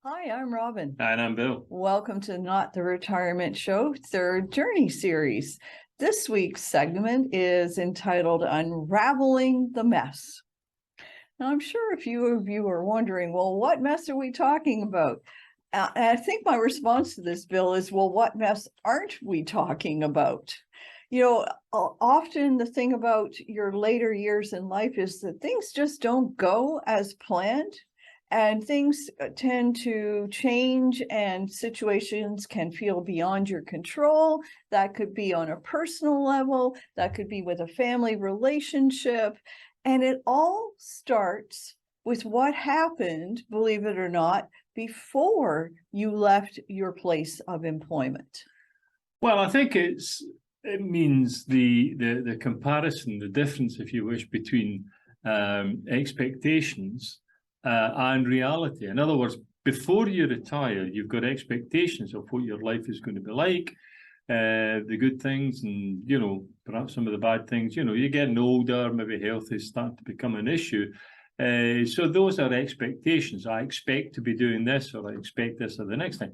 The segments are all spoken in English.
Hi, I'm Robin. And I'm Bill. Welcome to Not the Retirement Show, third Journey series. This week's segment is entitled Unraveling the Mess. Now, I'm sure a few of you are wondering, well, what mess are we talking about? And I think my response to this, Bill, is, well, what mess aren't we talking about? Often the thing about your later years in life is that things just don't go as planned. And things tend to change and situations can feel beyond your control. That could be on a personal level, that could be with a family relationship. And it all starts with what happened, believe it or not, before you left your place of employment. Well, I think it means the comparison, the difference, if you wish, between expectations and reality. In other words, before you retire, you've got expectations of what your life is going to be like, the good things and, perhaps some of the bad things. You're getting older, maybe health is starting to become an issue. So those are expectations. I expect to be doing this, or I expect this or the next thing.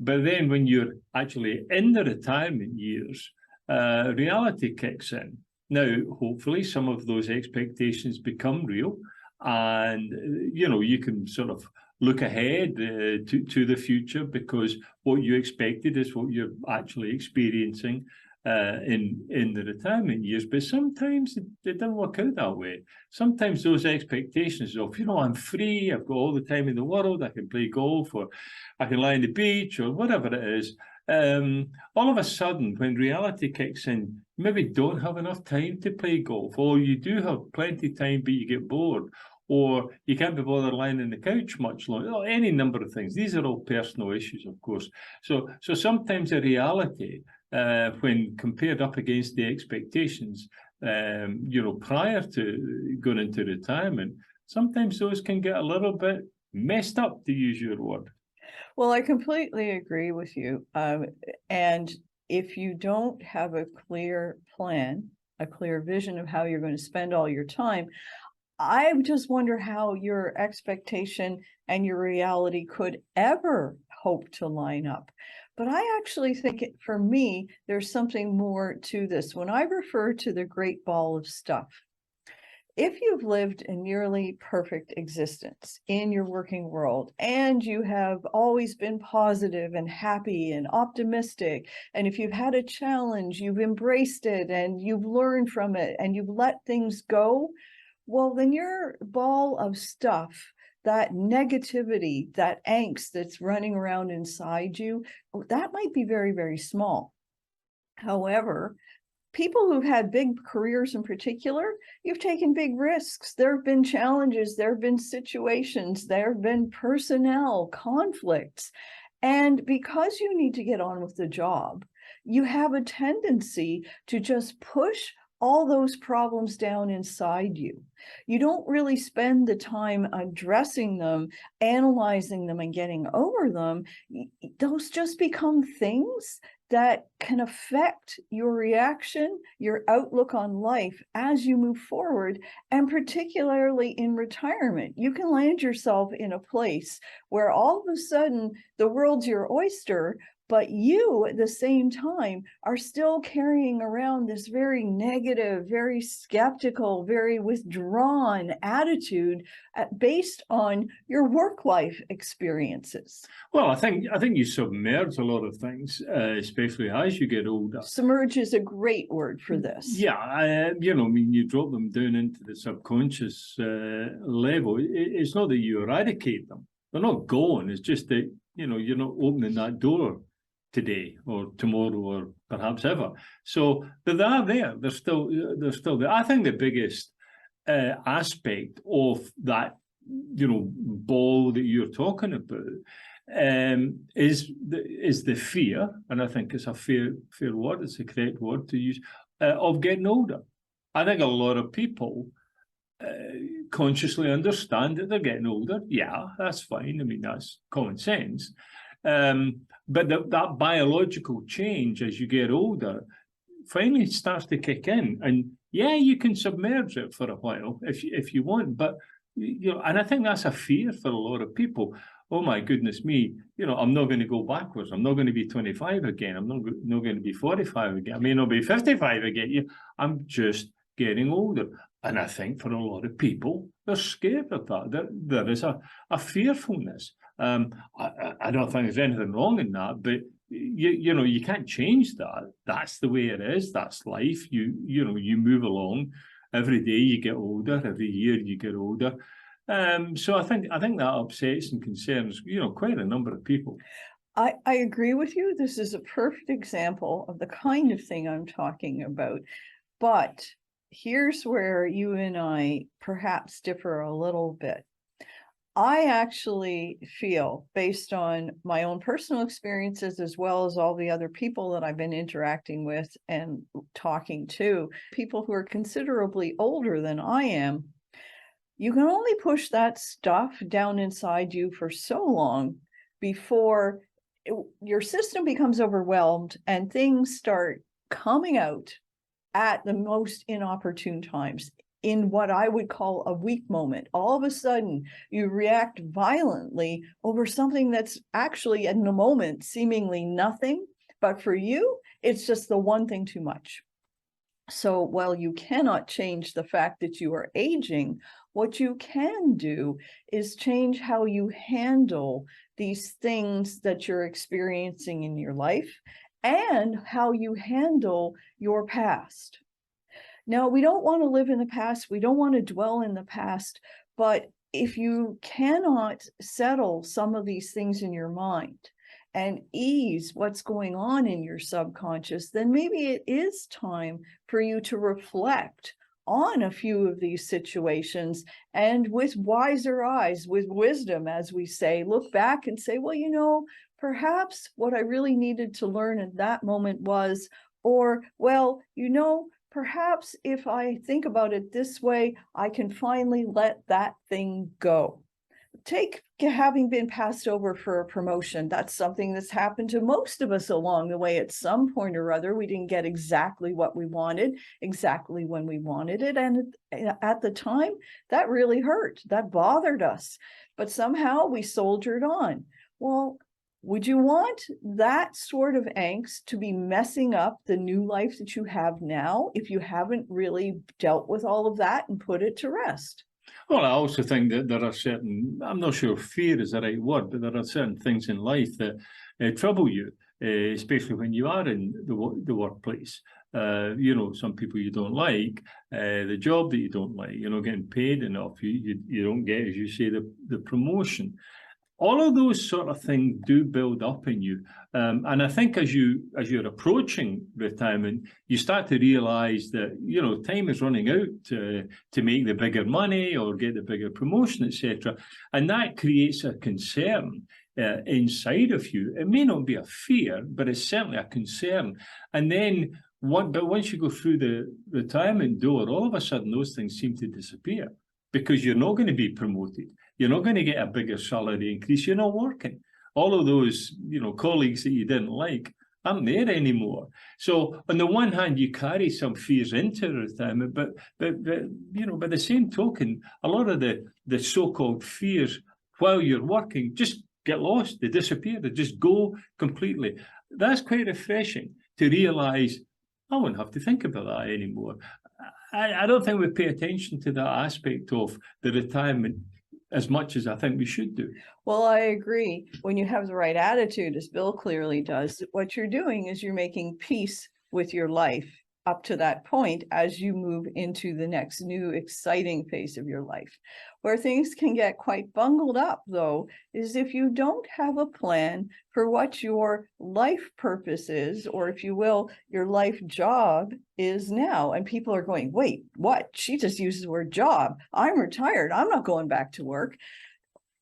But then when you're actually in the retirement years, reality kicks in. Now, hopefully, some of those expectations become real. And, you can sort of look ahead to the future, because what you expected is what you're actually experiencing in the retirement years. But sometimes it doesn't work out that way. Sometimes those expectations of, I'm free, I've got all the time in the world, I can play golf, or I can lie on the beach, or whatever it is. All of a sudden, when reality kicks in, you maybe don't have enough time to play golf, or you do have plenty of time, but you get bored, or you can't be bothered lying on the couch much longer. Any number of things. These are all personal issues, of course. So sometimes the reality, when compared up against the expectations, prior to going into retirement, sometimes those can get a little bit messed up, to use your word. Well, I completely agree with you. And if you don't have a clear plan, a clear vision of how you're going to spend all your time, I just wonder how your expectation and your reality could ever hope to line up. But I actually think for me, there's something more to this. When I refer to the great ball of stuff, if you've lived a nearly perfect existence in your working world, and you have always been positive and happy and optimistic, and if you've had a challenge, you've embraced it and you've learned from it and you've let things go, well, then your ball of stuff, that negativity, that angst that's running around inside you, that might be very, very small. However, people who've had big careers in particular, you've taken big risks. There have been challenges, there have been situations, there have been personnel conflicts. And because you need to get on with the job, you have a tendency to just push all those problems down inside you. You don't really spend the time addressing them, analyzing them, and getting over them. Those just become things that can affect your reaction, your outlook on life as you move forward, and particularly in retirement. You can land yourself in a place where all of a sudden the world's your oyster, but you at the same time are still carrying around this very negative, very skeptical, very withdrawn attitude based on your work life experiences. Well, I think you submerge a lot of things, especially as you get older. Submerge is a great word for this. Yeah, you drop them down into the subconscious level. It's not that you eradicate them; they're not gone. It's just that you're not opening that door today or tomorrow or perhaps ever. So, but they are there. They're still there. I think the biggest aspect of that, ball that you're talking about, is the fear, and I think it's a fair word. It's the correct word to use, of getting older. I think a lot of people consciously understand that they're getting older. Yeah, that's fine. I mean, that's common sense. But that biological change as you get older finally starts to kick in. And yeah, you can submerge it for a while if you want, but and I think that's a fear for a lot of people. Oh my goodness me, I'm not going to go backwards. I'm not going to be 25 again. I'm not going to be 45 again. I may not be 55 again. I'm just getting older. And I think for a lot of people, they're scared of that. There is a fearfulness. I don't think there's anything wrong in that, but you can't change that. That's the way it is. That's life. You move along. Every day you get older. Every year you get older. So I think that upsets and concerns quite a number of people. I agree with you. This is a perfect example of the kind of thing I'm talking about. But here's where you and I perhaps differ a little bit. I actually feel, based on my own personal experiences, as well as all the other people that I've been interacting with and talking to, people who are considerably older than I am, you can only push that stuff down inside you for so long before your system becomes overwhelmed and things start coming out at the most inopportune times, in what I would call a weak moment. All of a sudden, you react violently over something that's actually in the moment seemingly nothing, but for you, it's just the one thing too much. So while you cannot change the fact that you are aging, what you can do is change how you handle these things that you're experiencing in your life and how you handle your past. Now, we don't want to live in the past. We don't want to dwell in the past. But if you cannot settle some of these things in your mind and ease what's going on in your subconscious, then maybe it is time for you to reflect on a few of these situations and with wiser eyes, with wisdom, as we say, look back and say, well, perhaps what I really needed to learn at that moment was, or, well, perhaps if I think about it this way, I can finally let that thing go. Take having been passed over for a promotion. That's something that's happened to most of us along the way. At some point or other, we didn't get exactly what we wanted, exactly when we wanted it. And at the time, that really hurt. That bothered us. But somehow we soldiered on. Well, would you want that sort of angst to be messing up the new life that you have now if you haven't really dealt with all of that and put it to rest? Well, I also think that there are certain, I'm not sure if fear is the right word, but there are certain things in life that trouble you, especially when you are in the workplace. Some people you don't like, the job that you don't like, you're not getting paid enough, you don't get, as you say, the promotion. All of those sort of things do build up in you. And I think as you're approaching retirement, you start to realize that, time is running out to make the bigger money or get the bigger promotion, etc. And that creates a concern inside of you. It may not be a fear, but it's certainly a concern. And then once you go through the retirement door, all of a sudden those things seem to disappear because you're not going to be promoted. You're not going to get a bigger salary increase. You're not working. All of those, colleagues that you didn't like aren't there anymore. So on the one hand, you carry some fears into retirement, but by the same token, a lot of the so-called fears while you're working just get lost. They disappear. They just go completely. That's quite refreshing to realize I won't have to think about that anymore. I don't think we pay attention to that aspect of the retirement as much as I think we should do. Well, I agree. When you have the right attitude, as Bill clearly does, what you're doing is you're making peace with your life up to that point as you move into the next new exciting phase of your life. Where things can get quite bungled up, though, is if you don't have a plan for what your life purpose is, or if you will, your life job is now. And people are going, wait, what? She just uses the word job. I'm retired. I'm not going back to work.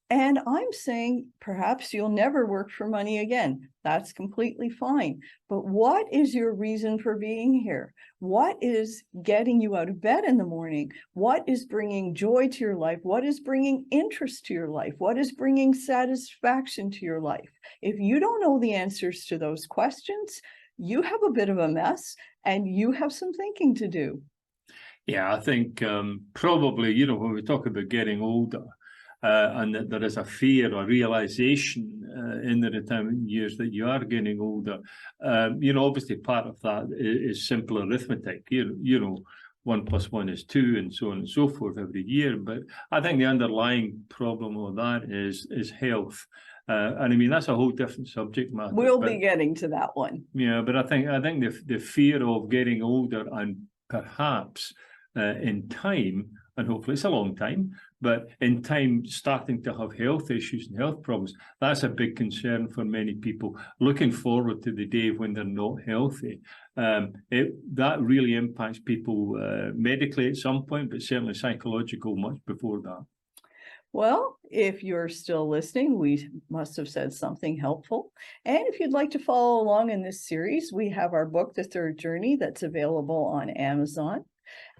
And I'm saying perhaps you'll never work for money again. That's completely fine. But what is your reason for being here? What is getting you out of bed in the morning? What is bringing joy to your life? What is bringing interest to your life? What is bringing satisfaction to your life? If you don't know the answers to those questions, you have a bit of a mess and you have some thinking to do. Yeah, I think probably, you know, when we talk about getting older, and that there is a fear or realization in the retirement years that you are getting older, you know, obviously part of that is simple arithmetic. You know, 1 + 1 is 2, and so on and so forth every year. But I think the underlying problem with that is health. And I mean, that's a whole different subject matter. We'll be getting to that one. Yeah, but I think the fear of getting older and perhaps in time, and hopefully it's a long time, but in time starting to have health issues and health problems, that's a big concern for many people. Looking forward to the day when they're not healthy, that really impacts people medically at some point, but certainly psychological much before that. Well, if you're still listening, we must have said something helpful. And if you'd like to follow along in this series, we have our book, The Third Journey, that's available on Amazon.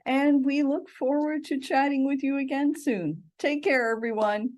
And we look forward to chatting with you again soon. Take care, everyone.